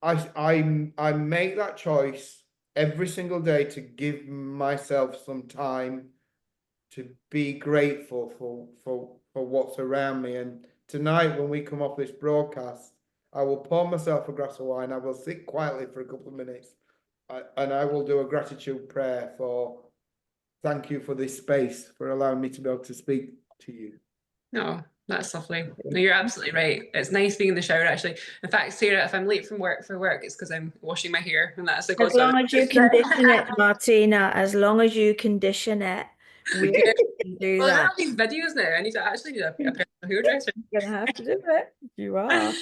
Speaker 2: I make that choice every single day to give myself some time to be grateful for what's around me. And tonight, when we come off this broadcast, I will pour myself a glass of wine. I will sit quietly for a couple of minutes, and I will do a gratitude prayer for thank you for this space, for allowing me to be able to speak to you.
Speaker 3: No, that's lovely. No, you're absolutely right. It's nice being in the shower, actually. In fact, Sarah, if I'm late from work for work, it's because I'm washing my hair, and that's like
Speaker 1: As long as you condition it, Martina, as long as you condition it, we
Speaker 3: Yeah.
Speaker 1: can do
Speaker 3: Well, I
Speaker 1: that.
Speaker 3: have these videos now. I need to actually need a personal hairdresser.
Speaker 1: You're gonna have to do it. You are.
Speaker 3: Right,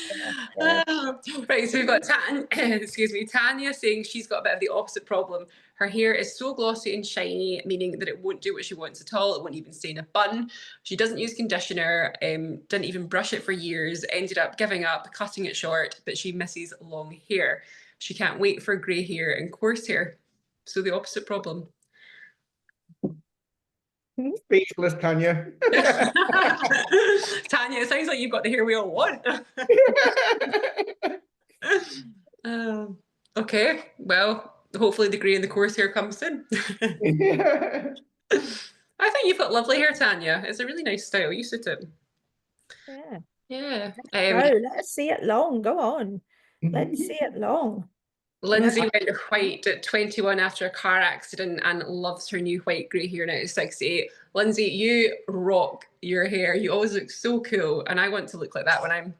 Speaker 3: so we've got excuse me, Tanya saying she's got a bit of the opposite problem. Her hair is so glossy and shiny, meaning that it won't do what she wants at all. It won't even stay in a bun. She doesn't use conditioner, didn't even brush it for years, ended up giving up, cutting it short, but she misses long hair. She can't wait for grey hair and coarse hair. So the opposite problem.
Speaker 2: Speechless, Tanya.
Speaker 3: Tanya, it sounds like you've got the hair we all want. Okay, well, hopefully the grey and the coarse hair comes soon. I think you've got lovely hair, Tanya. It's a really nice style. You suit it.
Speaker 1: Yeah.
Speaker 3: Yeah.
Speaker 1: Let's see it long. Go on. Let's see it long.
Speaker 3: Lindsay went white at 21 after a car accident and loves her new white grey hair now at 68. Lindsay, you rock your hair. You always look so cool, and I want to look like that when I'm,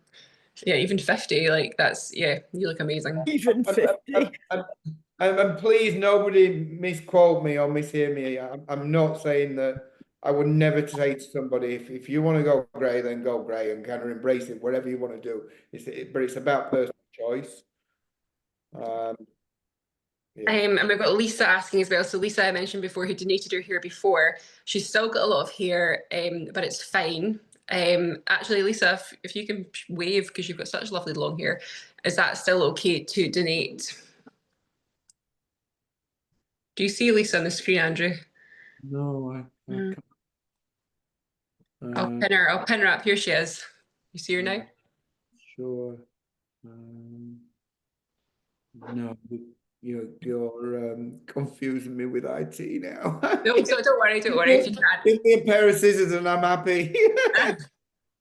Speaker 3: even 50. Like that's, you look amazing.
Speaker 1: Even 50.
Speaker 2: And please, nobody misquote me or mishear me. I'm not saying that I would never say to somebody, if you want to go grey, then go grey and kind of embrace it, whatever you want to do. But it's about personal choice.
Speaker 3: And we've got Lisa asking as well. So Lisa, I mentioned before, who donated her hair before. She's still got a lot of hair, but it's fine. Actually, Lisa, if you can wave, because you've got such lovely long hair, is that still okay to donate? Do you see Lisa on the screen, Andrew?
Speaker 2: No, I can't.
Speaker 3: I'll pin her up. Here she is. You see her now?
Speaker 2: Sure. No, you're confusing me with IT now.
Speaker 3: No, so don't worry if you can't.
Speaker 2: Give me a pair of scissors and I'm happy.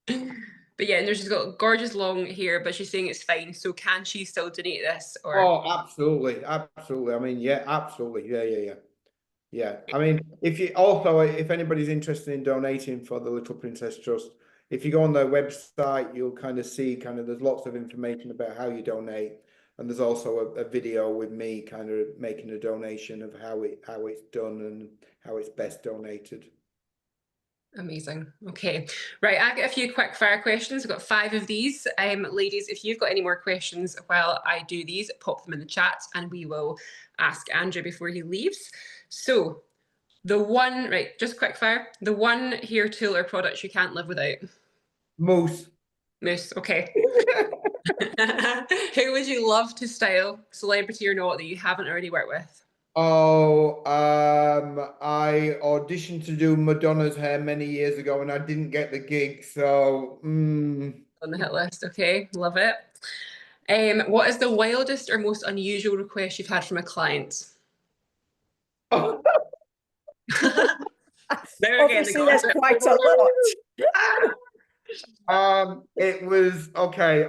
Speaker 3: But yeah, no, she's got gorgeous long hair, but she's saying it's fine. So can she still donate this? Or
Speaker 2: Oh, absolutely, absolutely. I mean, yeah, absolutely. Yeah. I mean, if anybody's interested in donating for the Little Princess Trust, if you go on their website, you'll kind of see there's lots of information about how you donate. And there's also a video with me kind of making a donation of how it's done and how it's best donated.
Speaker 3: amazing. Okay, right. I've got a few quick fire questions. I've got 5 of these. Ladies, if you've got any more questions while I do these, pop them in the chat and we will ask Andrew before he leaves. So the one, right, just quick fire. The one hair tool or product you can't live without.
Speaker 2: Mousse.
Speaker 3: Mousse, okay. Who would you love to style, celebrity or not, that you haven't already worked with?
Speaker 2: Oh, I auditioned to do Madonna's hair many years ago and I didn't get the gig, so
Speaker 3: On the hit list, okay, love it. What is the wildest or most unusual request you've had from a client?
Speaker 2: Oh,
Speaker 3: There again, the
Speaker 1: Obviously, there's
Speaker 3: gossip.
Speaker 1: quite a lot.
Speaker 2: it was okay.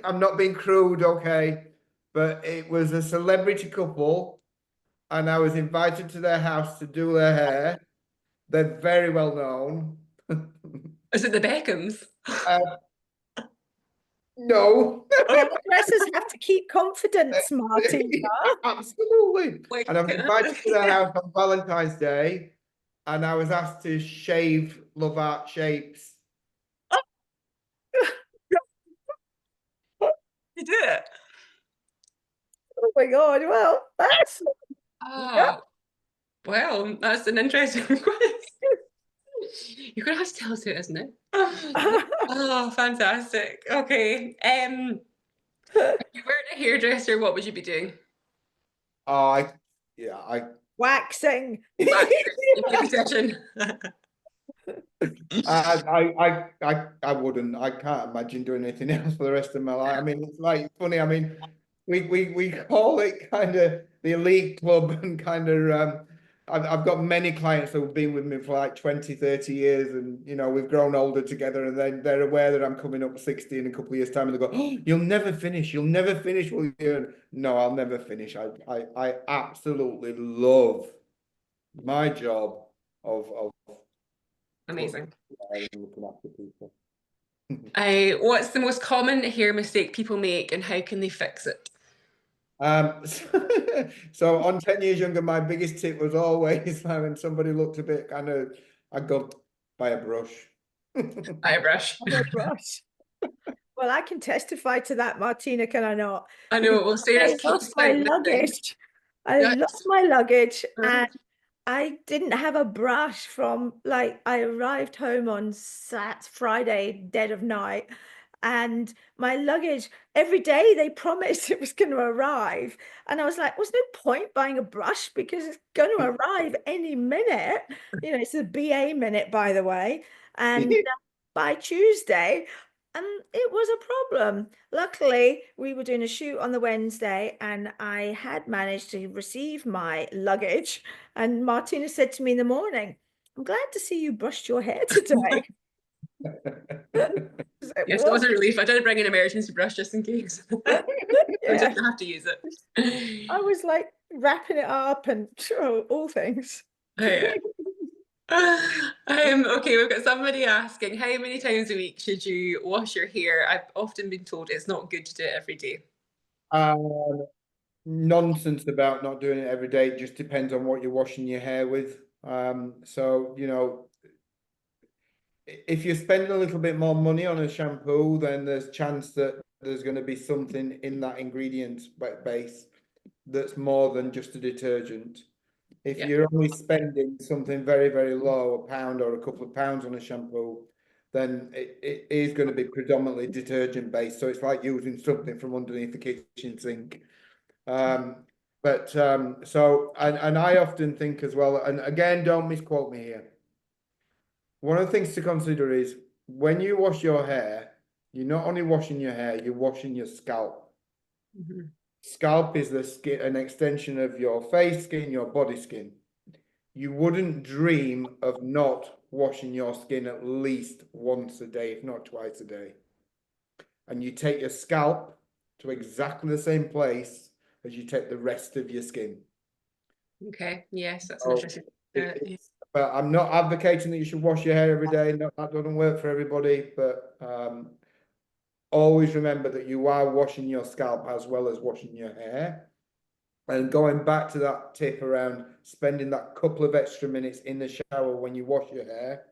Speaker 2: I'm not being crude, okay, but it was a celebrity couple, and I was invited to their house to do their hair. They're very well known.
Speaker 3: Is it the Beckhams?
Speaker 2: Uh, no,
Speaker 1: Hairdressers have to keep confidence, Martina.
Speaker 2: absolutely.
Speaker 3: Like,
Speaker 2: And I was invited to their house on Valentine's Day, and I was asked to shave Love Art shapes.
Speaker 3: you do it.
Speaker 1: Oh my God. Well, that's
Speaker 3: Oh, well, that's an interesting request. You're gonna have to tell us who it is, isn't it? Oh, fantastic. Okay. If you weren't a hairdresser, what would you be doing?
Speaker 2: I
Speaker 1: waxing.
Speaker 3: Beautician.
Speaker 2: I wouldn't. I can't imagine doing anything else for the rest of my life. I mean, it's like funny. I mean, we call it kind of the elite club, and kind of I've got many clients who've been with me for like 20, 30 years, and you know, we've grown older together, and they're aware that I'm coming up 60 in a couple of years' time, and they go, "Oh, you'll never finish. You'll never finish, will you?" And no, I'll never finish. I absolutely love my job of
Speaker 3: Amazing.
Speaker 2: looking after people.
Speaker 3: What's the most common hair mistake people make, and how can they fix it?
Speaker 2: So on 10 years younger, my biggest tip was always like when somebody looked a bit kind of, I'd go buy a brush.
Speaker 3: Buy a brush.
Speaker 1: Oh my gosh. Well, I can testify to that, Martina, can I not?
Speaker 3: I know. Well, Sarah's
Speaker 1: I lost
Speaker 3: keeps
Speaker 1: my
Speaker 3: like
Speaker 1: luggage. I
Speaker 3: Yes.
Speaker 1: lost my luggage,
Speaker 3: Uh-huh.
Speaker 1: and I didn't have a brush from, like, I arrived home on Friday, dead of night, and my luggage, every day they promised it was going to arrive. And I was like, there's no point buying a brush because it's going to arrive any minute. You know, it's a BA minute, by the way. And by Tuesday, it was a problem. Luckily, we were doing a shoot on the Wednesday, and I had managed to receive my luggage. And Martina said to me in the morning, "I'm glad to see you brushed your hair today."
Speaker 3: Yes, it was a relief. I did bring an emergency brush just in case. I
Speaker 1: Yeah.
Speaker 3: didn't have to use it.
Speaker 1: I was like wrapping it up and all things.
Speaker 3: Oh, yeah. Okay, we've got somebody asking, how many times a week should you wash your hair? I've often been told it's not good to do it every day.
Speaker 2: Nonsense about not doing it every day. It just depends on what you're washing your hair with. So, you know, if you're spending a little bit more money on a shampoo, then there's a chance that there's going to be something in that ingredient base that's more than just a detergent. If
Speaker 3: Yeah.
Speaker 2: you're only spending something very, very low, £1 or a couple of pounds on a shampoo, then it is going to be predominantly detergent based. So it's like using something from underneath the kitchen sink. So I often think as well, and again, don't misquote me here. One of the things to consider is when you wash your hair, you're not only washing your hair, you're washing your scalp.
Speaker 3: Mhm.
Speaker 2: Scalp is the skin, an extension of your face skin, your body skin. You wouldn't dream of not washing your skin at least once a day, if not twice a day. And you take your scalp to exactly the same place as you take the rest of your skin.
Speaker 3: Okay, yes, that's an interesting.
Speaker 2: But I'm not advocating that you should wash your hair every day. No, that doesn't work for everybody. But always remember that you are washing your scalp as well as washing your hair. And going back to that tip around spending that couple of extra minutes in the shower when you wash your hair,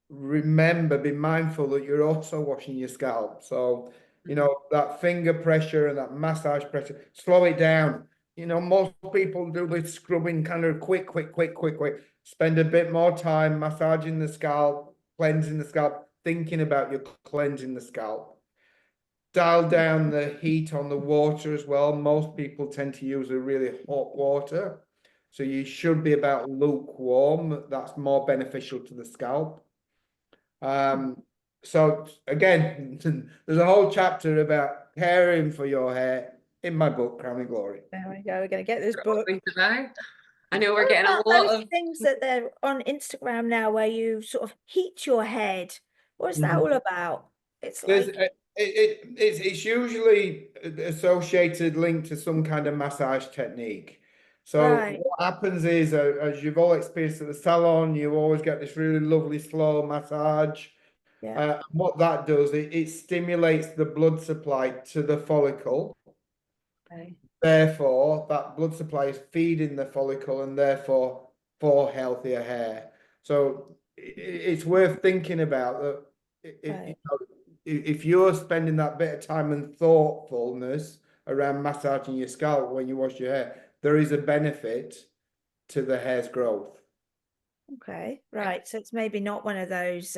Speaker 2: remember, be mindful that you're also washing your scalp. So, you know, that finger pressure and that massage pressure, slow it down. You know, most people do this scrubbing kind of quick. Spend a bit more time massaging the scalp, cleansing the scalp, thinking about your cleansing the scalp. Dial down the heat on the water as well. Most people tend to use a really hot water. So you should be about lukewarm. That's more beneficial to the scalp. So again, there's a whole chapter about caring for your hair in my book, Crowning Glory.
Speaker 1: There we go. We're going to get this book.
Speaker 3: I know we're
Speaker 1: What
Speaker 3: getting a
Speaker 1: about
Speaker 3: lot
Speaker 1: those
Speaker 3: of.
Speaker 1: things that they're on Instagram now where you sort of heat your head? What's that all about? It's
Speaker 2: There's
Speaker 1: like,
Speaker 2: it's usually associated linked to some kind of massage technique. So
Speaker 1: right,
Speaker 2: what happens is, as you've all experienced at the salon, you always get this really lovely slow massage.
Speaker 1: yeah,
Speaker 2: What that does, it stimulates the blood supply to the follicle.
Speaker 1: okay,
Speaker 2: Therefore, that blood supply is feeding the follicle and therefore for healthier hair. So it's worth thinking about that.
Speaker 1: right,
Speaker 2: If you're spending that bit of time and thoughtfulness around massaging your scalp when you wash your hair, there is a benefit to the hair's growth.
Speaker 1: okay, right. So it's maybe not one of those,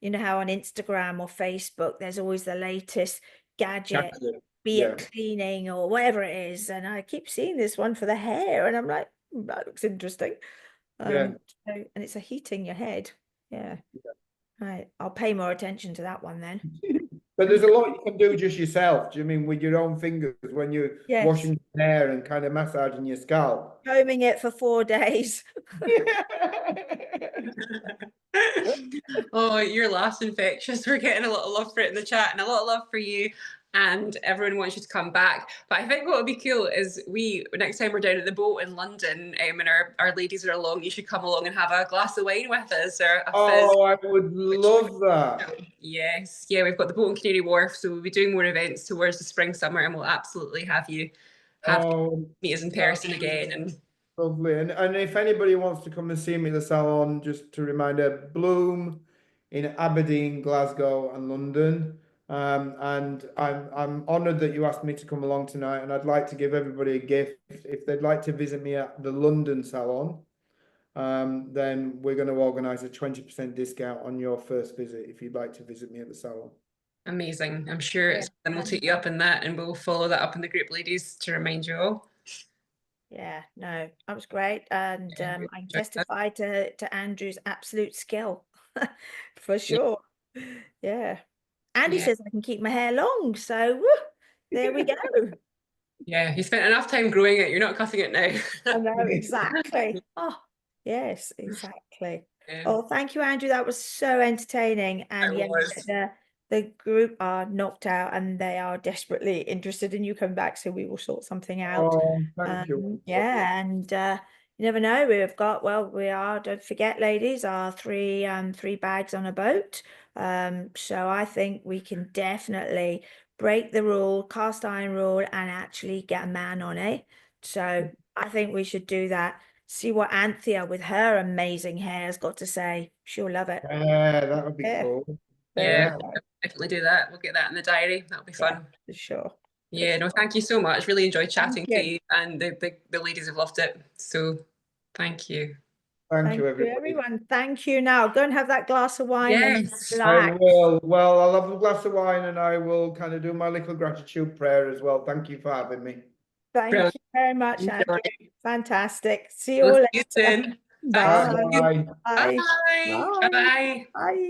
Speaker 1: you know how on Instagram or Facebook, there's always the latest gadget,
Speaker 2: Chocolate.
Speaker 1: be
Speaker 2: Yeah.
Speaker 1: it cleaning or whatever it is. And I keep seeing this one for the hair, and I'm like, that looks interesting.
Speaker 2: Yeah.
Speaker 1: And it's a heating your head. Yeah. Right. I'll pay more attention to that one then.
Speaker 2: But there's a lot you can do just yourself. Do you mean with your own fingers when you're
Speaker 1: Yes.
Speaker 2: washing your hair and kind of massaging your scalp?
Speaker 1: Combing it for 4 days.
Speaker 3: Oh, your laugh's infectious. We're getting a lot of love for it in the chat and a lot of love for you. And everyone wants you to come back. But I think what would be cool is next time we're down at the boat in London, and our ladies are along, you should come along and have a glass of wine with us or a fizz.
Speaker 2: Oh, I would love that.
Speaker 3: Yes. Yeah, we've got the boat in Canary Wharf, so we'll be doing more events towards the spring, summer, and we'll absolutely have to meet us in person again. And
Speaker 2: Lovely. And if anybody wants to come and see me at the salon, just to remind her, Bloom in Aberdeen, Glasgow, and London. And I'm honoured that you asked me to come along tonight, and I'd like to give everybody a gift. If they'd like to visit me at the London salon, then we're going to organise a 20% discount on your first visit if you'd like to visit me at the salon.
Speaker 3: amazing. I'm sure
Speaker 1: Yeah.
Speaker 3: we'll take you up in that, and we'll follow that up in the group, ladies, to remind you all.
Speaker 1: Yeah, no, that was great. And I can testify to Andrew's absolute skill for sure. Yeah. Andy
Speaker 3: Yeah.
Speaker 1: says I can keep my hair long, so woo, there we go.
Speaker 3: Yeah, you spent enough time growing it. You're not cutting it now.
Speaker 1: I know, exactly. Oh, yes, exactly.
Speaker 3: Yeah,
Speaker 1: Oh, thank you, Andrew. That was so entertaining. And
Speaker 3: it
Speaker 1: yeah,
Speaker 3: was.
Speaker 1: the group are knocked out and they are desperately interested in you coming back, so we will sort something out.
Speaker 2: Oh, thank you.
Speaker 1: Yeah, and you never know. Don't forget, ladies, our three bags on a boat. So I think we can definitely break the rule, cast iron rule, and actually get a man on it. So I think we should do that. See what Anthea with her amazing hair has got to say. She'll love it.
Speaker 2: Yeah, that would be
Speaker 1: Yeah,
Speaker 2: cool.
Speaker 1: very
Speaker 3: Yeah,
Speaker 1: nice.
Speaker 3: definitely do that. We'll get that in the diary. That'll be
Speaker 1: Yeah,
Speaker 3: fun.
Speaker 1: for sure.
Speaker 3: Yeah, no, thank you so much. Really enjoyed chatting to
Speaker 1: you.
Speaker 3: you, and the ladies have loved it. So thank you.
Speaker 2: Thank you,
Speaker 1: Thank you,
Speaker 2: everybody.
Speaker 1: everyone. Thank you. Now go and have that glass of wine and
Speaker 3: Yes.
Speaker 2: I
Speaker 1: relax.
Speaker 2: will. Well, I'll have a glass of wine and I will kind of do my little gratitude prayer as well. Thank you for having me.
Speaker 1: Thank
Speaker 3: Brilliant.
Speaker 1: you very much, Andrew.
Speaker 3: Enjoy.
Speaker 1: Fantastic. See you
Speaker 3: We'll
Speaker 1: all
Speaker 3: see you
Speaker 1: later.
Speaker 3: soon.
Speaker 1: Bye.
Speaker 2: Bye.
Speaker 1: Bye.
Speaker 3: Bye.
Speaker 1: Bye.
Speaker 3: Bye.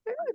Speaker 1: Bye.